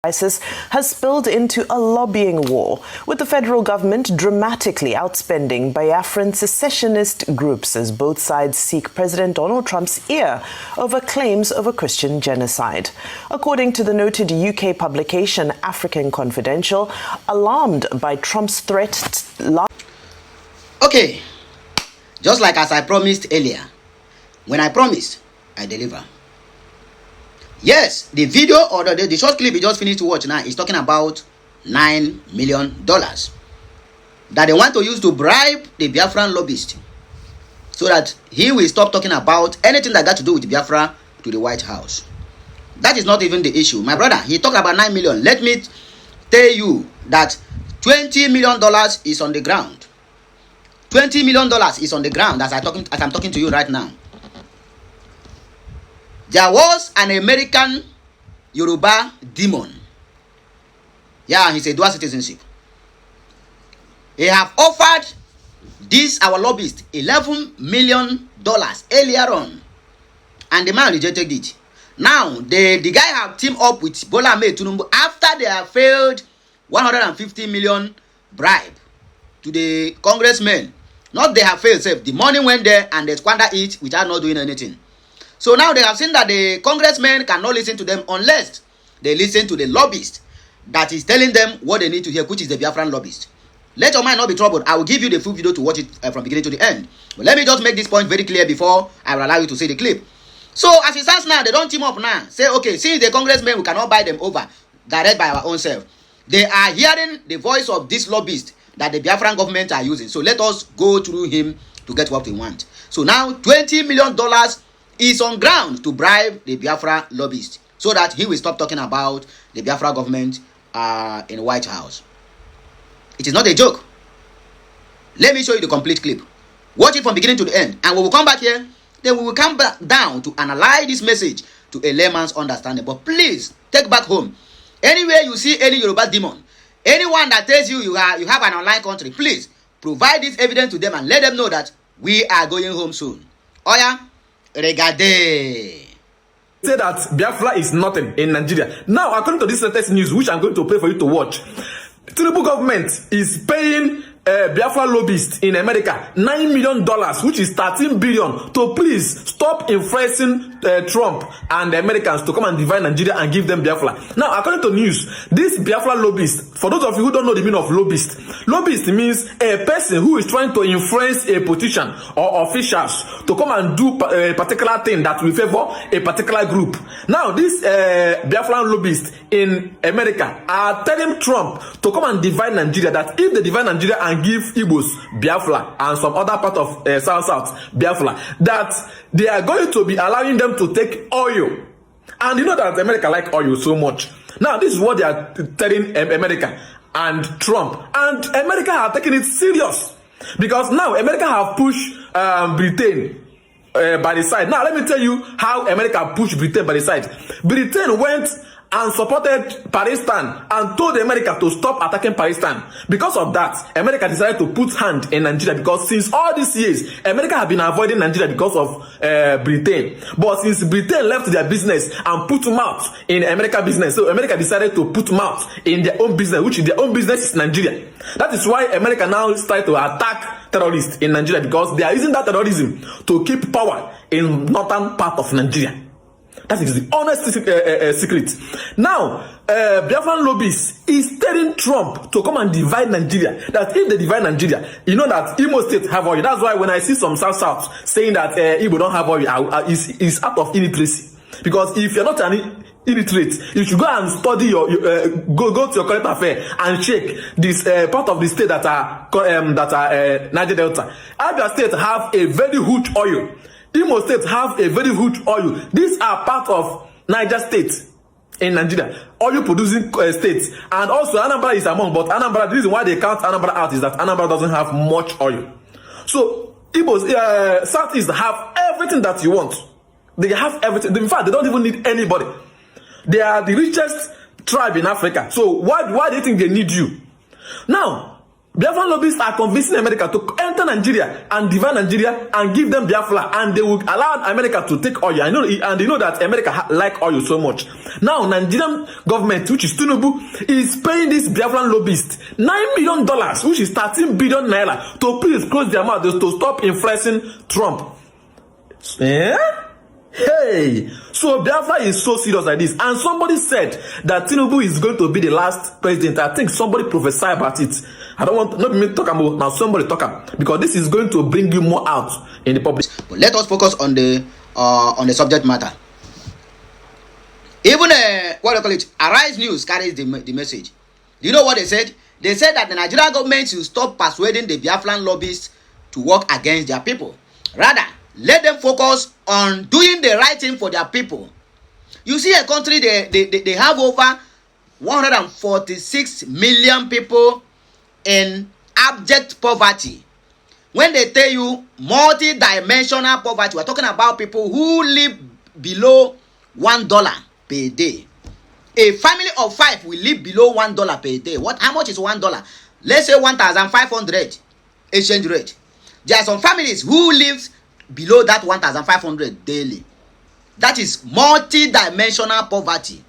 crisis has spilled into a lobbying war, with the federal government dramatically outspending Biafran secessionist groups as both sides seek President Donald Trump's ear over claims of a Christian genocide. According to the noted UK publication African Confidential, alarmed by Trump's threat... Okay, just like as I promised earlier, when I promised, I deliver. Yes, the video or the short clip we just finished to watch now is talking about $9 million that they want to use to bribe the Biafran lobbyist so that he will stop talking about anything that got to do with Biafra to the White House. That is not even the issue. My brother, he talked about $9 million. Let me tell you that $20 million is on the ground. $20 million is on the ground as I'm talking to you right now. There was an American Yoruba demon. Yeah, he's a dual citizenship. He have offered this, our lobbyist, $11 million earlier on. And the man rejected it. Now, the guy have teamed up with Bola Ahmed Tinubu after they have failed $150 million bribe to the congressmen. Not they have failed, save. The money went there and they squander it without not doing anything. So now they have seen that the congressmen cannot listen to them unless they listen to the lobbyist that is telling them what they need to hear, which is the Biafran lobbyist. Let your mind not be troubled. I will give you the full video to watch it from beginning to the end. But let me just make this point very clear before I will allow you to see the clip. So as it stands now, they don't team up now. Say, okay, since the congressmen, we cannot buy them over, direct by our own self. They are hearing the voice of this lobbyist that the Biafran government are using. So let us go through him to get what we want. So now $20 million is on ground to bribe the Biafra lobbyist so that he will stop talking about the Biafra government in the White House. It is not a joke. Let me show you the complete clip. Watch it from beginning to the end. And when we come back here, then we will come back down to analyze this message to a layman's understanding. But please, take back home. Anywhere you see any Yoruba demon, anyone that tells you have an online country, please provide this evidence to them and let them know that we are going home soon. Oh yeah? Regardez. Say that Biafra is nothing in Nigeria. Now, according to this latest news, which I'm going to play for you to watch, Tinubu government is paying Biafra lobbyists in America $9 million, which is $13 billion, to please stop influencing Trump and the Americans to come and divide Nigeria and give them Biafra. Now, according to news, this Biafra lobbyist, for those of you who don't know the meaning of lobbyist means a person who is trying to influence a politician or officials to come and do a particular thing that will favor a particular group. Now, this Biafra lobbyists in America are telling Trump to come and divide Nigeria, that if they divide Nigeria and give Igbos Biafra and some other part of South Biafra, that they are going to be allowing them to take oil. And you know that America like oil so much. Now, this is what they are telling America and Trump. And America are taking it serious. Because now America have pushed Britain by the side. Now, let me tell you how America pushed Britain by the side. Britain went and supported Pakistan and told America to stop attacking Pakistan. Because of that, America decided to put hand in Nigeria, because since all these years, America have been avoiding Nigeria because of Britain. But since Britain left their business and put mouth in America business, so America decided to put mouth in their own business, which in their own business is Nigeria. That is why America now started to attack terrorists in Nigeria, because they are using that terrorism to keep power in northern part of Nigeria. That is the honest secret. Now, Biafran lobbyist is telling Trump to come and divide Nigeria. That if they divide Nigeria, you know that Imo State have oil. That's why when I see some South saying that Igbo don't have oil, it's out of illiteracy. Because if you're not an illiterate, you should go and study your go to your current affair and check this part of the state that are Niger Delta. Abia State have a very huge oil. Imo State have a very huge oil. These are part of Niger State in Nigeria, oil producing states. And also Anambra is among, but Anambra, the reason why they count Anambra out is that Anambra doesn't have much oil. So Igbos, Southeast have everything that you want. They have everything. In fact, they don't even need anybody. They are the richest tribe in Africa. So why do you think they need you? Now, Biafran lobbyists are convincing America to enter Nigeria and divide Nigeria and give them Biafra, and they will allow America to take oil. And you know that America like oil so much. Now, Nigerian government, which is Tinubu, is paying this Biafran lobbyist $9 million, which is 13 billion naira, to please close their mouth, to stop influencing Trump. Hey, so Biafra is so serious like this, and somebody said that Tinubu is going to be the last president. I think somebody prophesied about it. I don't want not me to talk about now. Somebody talk about, because this is going to bring you more out in the public. But let us focus on the subject matter. Even what do call it? Arise News carries the message. Do you know what they said? They said that the Nigerian government should stop persuading the Biafran lobbyists to work against their people. Rather, let them focus on doing the right thing for their people. You see, a country they have over 146 million people in abject poverty. When they tell you multi-dimensional poverty, we're talking about people who live below $1 per day. A family of 5 will live below $1 per day. How much is $1? Let's say 1,500 exchange rate. There are some families who live below that 1,500 daily. That is multi-dimensional poverty.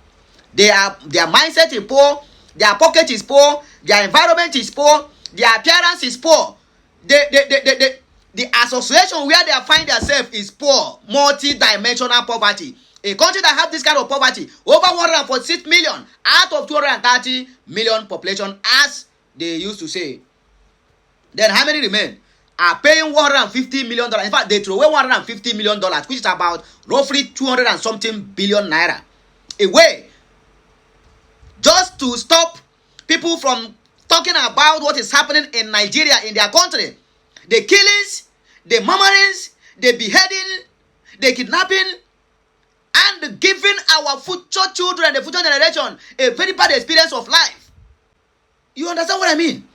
Their mindset is poor, their pocket is poor, their environment is poor, their appearance is poor. The association where they find themselves is poor, multi-dimensional poverty. A country that have this kind of poverty, over 146 million out of 230 million population, as they used to say. Then how many remain? Are paying $150 million. In fact, they throw away $150 million, which is about roughly 200 and something billion naira away, just to stop people from talking about what is happening in Nigeria, in their country. The killings, the murmurings, the beheading, the kidnapping, and giving our future children, the future generation, a very bad experience of life. You understand what I mean?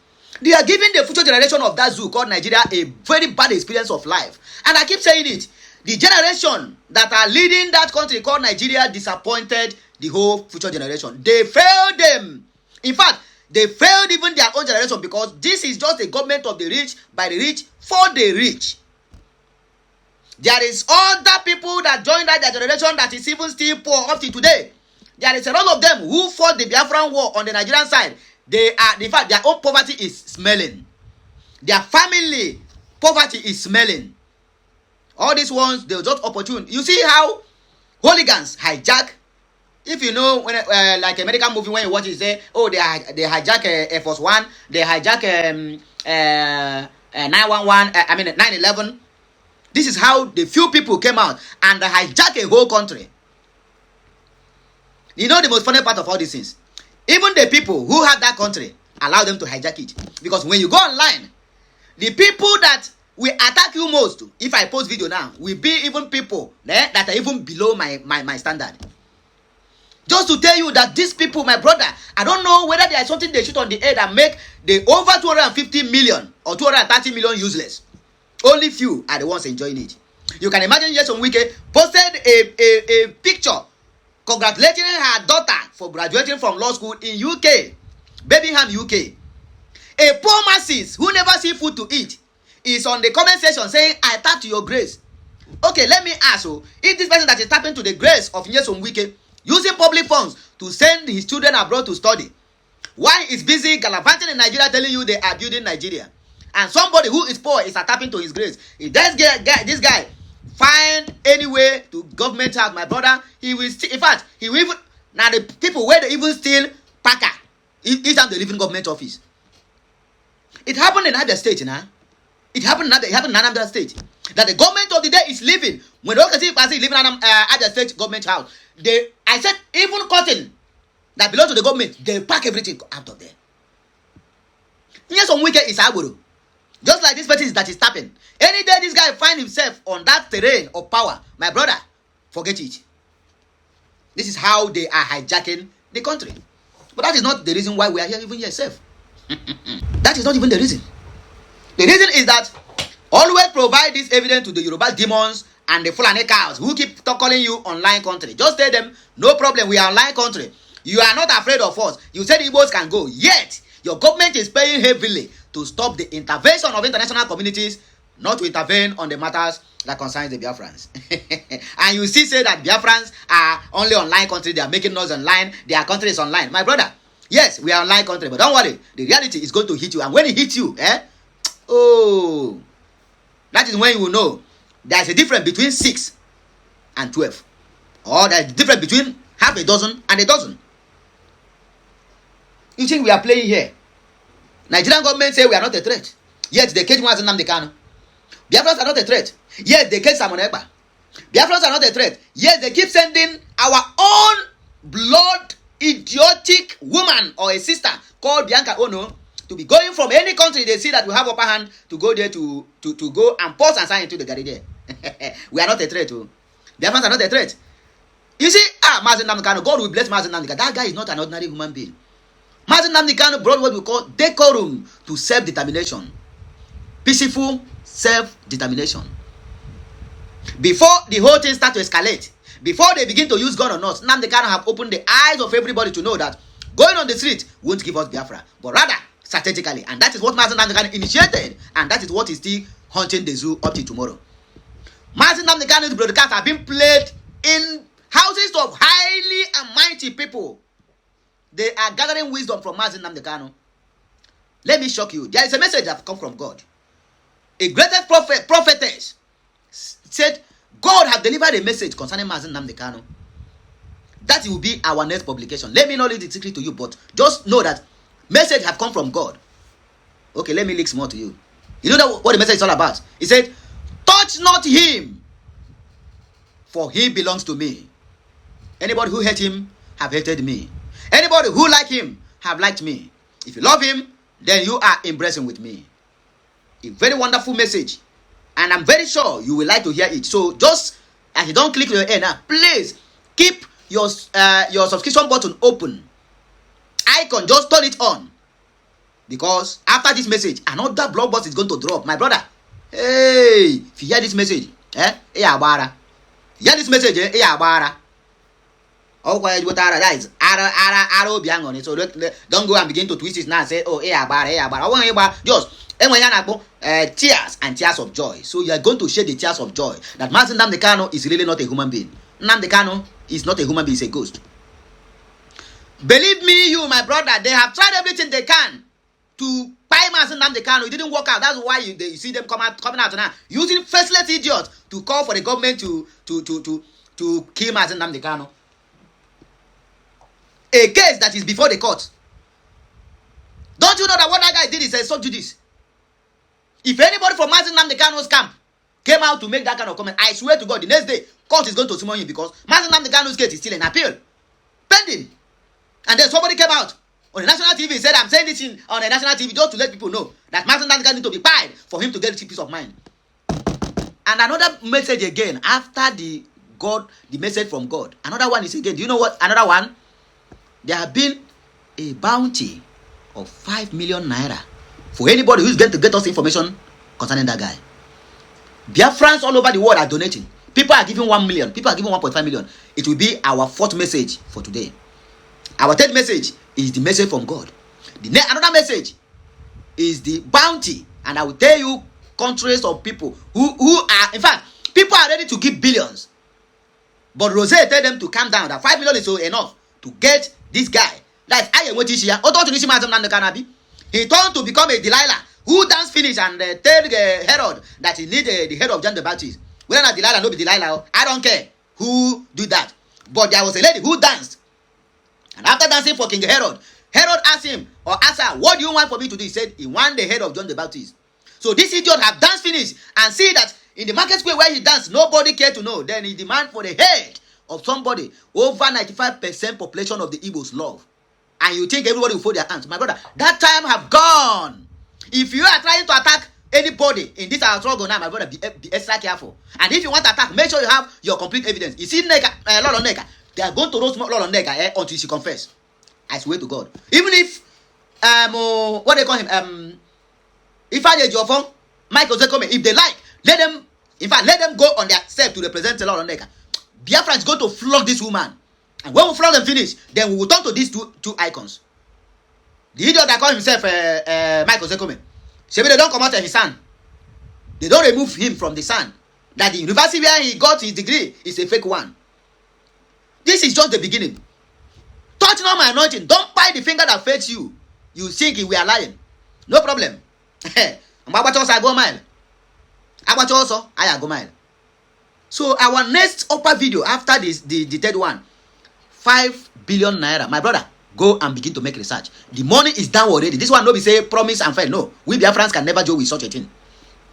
They are giving the future generation of that zoo called Nigeria a very bad experience of life. And I keep saying it. The generation that are leading that country called Nigeria disappointed the whole future generation. They failed them. In fact, they failed even their own generation, because this is just a government of the rich, by the rich, for the rich. There is other people that joined that generation that is even still poor up to today. There is a lot of them who fought the Biafran war on the Nigerian side. They are, in fact, their own poverty is smelling. Their family poverty is smelling. All these ones, they're just opportune. You see how hooligans hijack. If you know, when like American movie, when you watch it, say, oh, they hijack Air Force One, they hijack 911, 9/11. This is how the few people came out and hijack a whole country. You know the most funny part of all these things? Even the people who have that country allow them to hijack it. Because when you go online, the people that will attack you most, if I post video now, will be even people that are even below my standard. Just to tell you that these people, my brother, I don't know whether there is something they shoot on the air that make the over 250 million or 230 million useless. Only few are the ones enjoying it. You can imagine Nyesom Wike posted a picture congratulating her daughter for graduating from law school in UK, Birmingham, UK. A poor masses who never see food to eat is on the comment section saying, I tap to your grace. Okay, let me ask you, if this person that is tapping to the grace of Nyesom Wike, using public funds to send his children abroad to study, why is busy gallivanting in Nigeria telling you they are building Nigeria? And somebody who is poor is tapping to his grace. If this guy find any way to government house, my brother, he will still, in fact, he will even, now the people where they even steal Packer, each time they live in government office. It happened in other states, you know? It happened in another state. That the government of the day is living. When Oge Nkere living in other state government house, I said, even cotton that belongs to the government, they pack everything out of there. Nyesom Wike is Agboro. Just like this person that is tapping. Any day this guy find himself on that terrain of power, my brother, forget it. This is how they are hijacking the country. But that is not the reason why we are here, even yourself. That is not even the reason. The reason is that always provide this evidence to the Yoruba demons and the Fulani cows who keep calling you online country. Just tell them, no problem, we are online country. You are not afraid of us. You said Igbos can go. Yet, Your government is paying heavily to stop the intervention of international communities, not to intervene on the matters that concerns the Biafrans. And you still say that Biafrans are only online country, they are making noise online, their country is online. My brother, yes, we are online country, but don't worry, the reality is going to hit you. And when it hits you, oh, that is when you will know there is a difference between 6 and 12. Or there is a difference between half a dozen and a dozen. You think we are playing here? Nigerian government say we are not a threat. Yet they cage Mazi Nnamdi Kanu. Biafrans are not a threat. Yet they cage Simon Ekpa. Biafrans are not a threat. Yet they keep sending our own blood idiotic woman or a sister called Bianca to be going from any country they see that we have upper hand to go there to go and pause and sign into the garage there. We are not a threat. Biafrans are not a threat. You see, Mazi Nnamdi Kanu, God will bless Mazi Nnamdi Kanu. That guy is not an ordinary human being. Mazi Nnamdi Kanu brought what we call decorum to self-determination. Peaceful self-determination. Before the whole thing starts to escalate, before they begin to use gun on us, Nnamdi Kanu have opened the eyes of everybody to know that going on the street won't give us Biafra, but rather strategically. And that is what Mazi Nnamdi Kanu initiated, and that is what is still haunting the zoo up to tomorrow. Mazi Nnamdi Kanu's broadcasts have been played in houses of highly and mighty people. They are gathering wisdom from Mazi Nnamdi Kanu. Let me shock you. There is a message that come from God. A greatest prophetess said, God have delivered a message concerning Mazi Nnamdi Kanu. That will be our next publication. Let me not leak the secret to you, but just know that message have come from God. Okay, let me leak more to you. You know what the message is all about? He said, touch not him, for he belongs to me. Anybody who hate him have hated me. Anybody who like him have liked me. If you love him, then you are embracing with me. A very wonderful message. And I'm very sure you will like to hear it. So just as you don't click your ear now, please keep your subscription button open. Icon, just turn it on. Because after this message, another blockbuster is going to drop. My brother, hey, if you hear this message, hear this message, oh, that is Ara. So don't go and begin to twist it now and say, oh, just tears and tears of joy. So you are going to shed the tears of joy that Mazi Nnamdi Kanu is really not a human being. Nnamdi Kanu is not a human being, he's a ghost. Believe me, you, my brother, they have tried everything they can to buy Mazi Nnamdi Kanu. It didn't work out. That's why you see them coming out now, using faceless idiots to call for the government to kill Mazi Nnamdi Kanu. A case that is before the court. Don't you know that what that guy did is a subjudice? If anybody from Mazi Nnamdi Kanu's camp came out to make that kind of comment, I swear to God, the next day, court is going to summon you because Mazi Nnamdi Kanu's case is still in appeal. Pending. And then somebody came out on the national TV and said, I'm saying this on the national TV just to let people know that Mazi Nnamdi Kanu needs to be pied for him to get peace of mind. And another message again, after the message from God, another one is again, do you know what? Another one? There have been a bounty of 5 million naira for anybody who is going to get us information concerning that guy. Biafrans all over the world are donating. People are giving 1 million. People are giving 1.5 million. It will be our fourth message for today. Our third message is the message from God. Another message is the bounty. And I will tell you countries of people who are, in fact, people are ready to give billions. But Rose tell them to calm down. That 5 million is so enough to get this guy. Like he turned to become a Delilah who dance finish and tell Herod that he need the head of John the Baptist. Whether not Delilah no be Delilah, I don't care who do that. But there was a lady who danced. And after dancing for King Herod, Herod asked him or asked her, what do you want for me to do? He said he want the head of John the Baptist. So this idiot have danced finish and see that in the market square where he danced, nobody cared to know. Then he demand for the head of somebody. Over 95% population of the Igbos love. And you think everybody will fold their hands. My brother, that time have gone. If you are trying to attack anybody in this our struggle now, my brother, be extra careful. And if you want to attack, make sure you have your complete evidence. You see Lolo Nega, they are going to roast Lolo Nega until she confess. I swear to God. Even if what they call him, if I Jofon, Michael Zekome, if they like, let them go on their step to represent Lolo Nega. Biafra is going to flog this woman. And when we flog them finish, then we will turn to these two icons. The idiot that call himself Michael Zekome. Maybe they don't come out of his son. They don't remove him from the sun. That the university where he got his degree is a fake one. This is just the beginning. Touch not my anointing. Don't bite the finger that fits you. You think we are lying. No problem. I go mile. I go mile. So our next upper video after this, the third one, 5 billion naira. My brother, go and begin to make research. The money is down already. This one no be say promise and fail. No, we Biafrans can never joke with such a thing.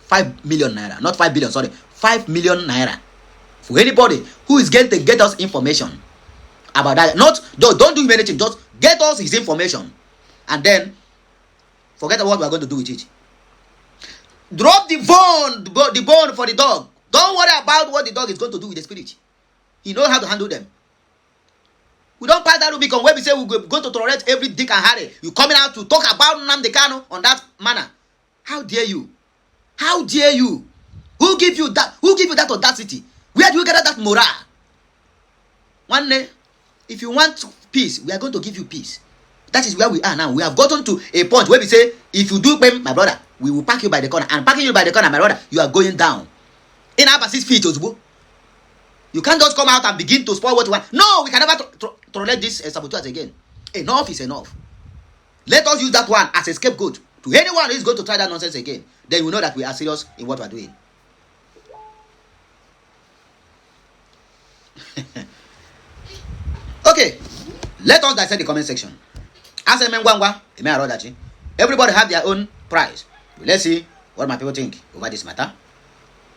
5 million naira, not 5 billion. Sorry, 5 million naira for anybody who is going to get us information about that. Not don't do anything. Just get us his information, and then forget what we are going to do with it. Drop the bone for the dog. Don't worry about what the dog is going to do with the spirit. He knows how to handle them. We don't pass that Rubicon where we say we're going to tolerate every dick and Harry. You coming out to talk about Nnamdi Kanu on that manner. How dare you? How dare you? Who give you that? Who give you that audacity? Where do you get that morale? One day, if you want peace, we are going to give you peace. That is where we are now. We have gotten to a point where we say, if you do pay, my brother, we will pack you by the corner. And packing you by the corner, my brother, you are going down. In our 6 feet, Ozbo. You can't just come out and begin to spoil what you want. No, we can never tolerate this sabotage again. Enough is enough. Let us use that one as a scapegoat to anyone who is going to try that nonsense again. Then we know that we are serious in what we are doing. Okay, let us dissect the comment section. As everybody have their own price. Let's see what my people think over this matter.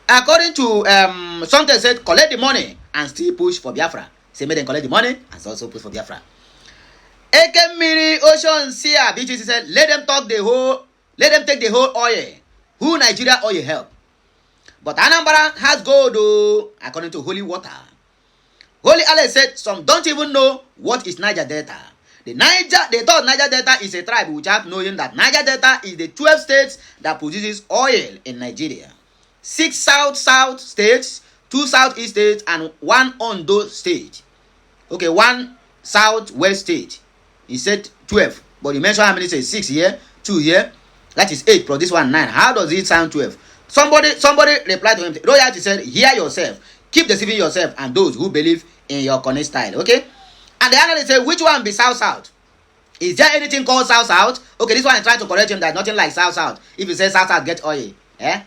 According to something said, collect the money and still push for Biafra. Say, make them collect the money and also push for Biafra. Ekemiri Ocean Sia BTC said, let them take the whole oil. Who Nigeria oil help? But Anambra has gold, though, according to Holy Water. Holy Alex said, some don't even know what is Niger Delta. They thought Niger Delta is a tribe without knowing that Niger Delta is the 12 states that produces oil in Nigeria. 6 south states, 2 southeast states, and 1 Ondo state. Okay, 1 southwest state. He said 12, but you mentioned how many states? 6 here, 2 here. That is 8 plus this one 9. How does it sound 12? Somebody replied to him. Royalty said, hear yourself, keep deceiving yourself and those who believe in your connect style. Okay? And the analyst said, which one be south? Is there anything called south? Okay, this one is trying to correct him that nothing like south. If you say south, get oil.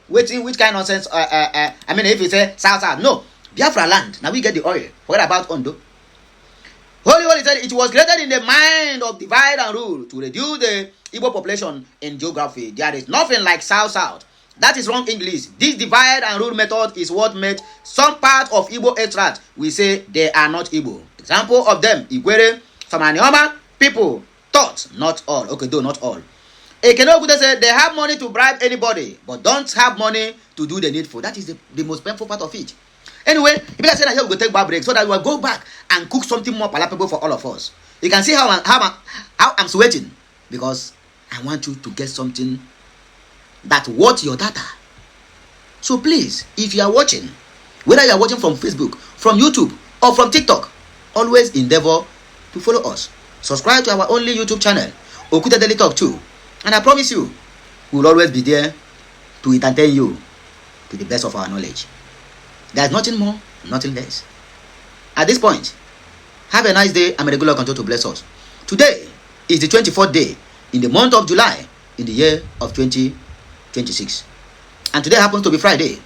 Which kind of nonsense? I mean, if you say south, no. Biafra land. Now we get the oil. Forget about Ondo. Holy said it was created in the mind of divide and rule to reduce the Igbo population in geography. There is nothing like south. That is wrong English. This divide and rule method is what made some part of Igbo extract. We say they are not Igbo. Example of them, Igwere, some Anioma people thought, not all. Okay, though not all. Ekenogude said they have money to bribe anybody, but don't have money to do the needful. That is the most painful part of it. Anyway, if I say that here we go take back break so that we will go back and cook something more palatable for all of us. You can see how I'm sweating because I want you to get something that worth your data. So please, if you are watching, whether you are watching from Facebook, from YouTube, or from TikTok, always endeavor to follow us. Subscribe to our only YouTube channel, Okuta Daily Talk 2. And I promise you, we will always be there to entertain you to the best of our knowledge. There's nothing more, nothing less. At this point, have a nice day and may the good Lord continue to bless us. Today is the 24th day in the month of July in the year of 2026. And today happens to be Friday.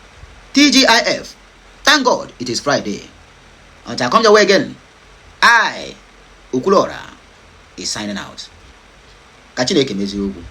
TGIF. Thank God it is Friday. Until I come your way again, I, Ukulora, is signing out. Kachineke mezi ugwu.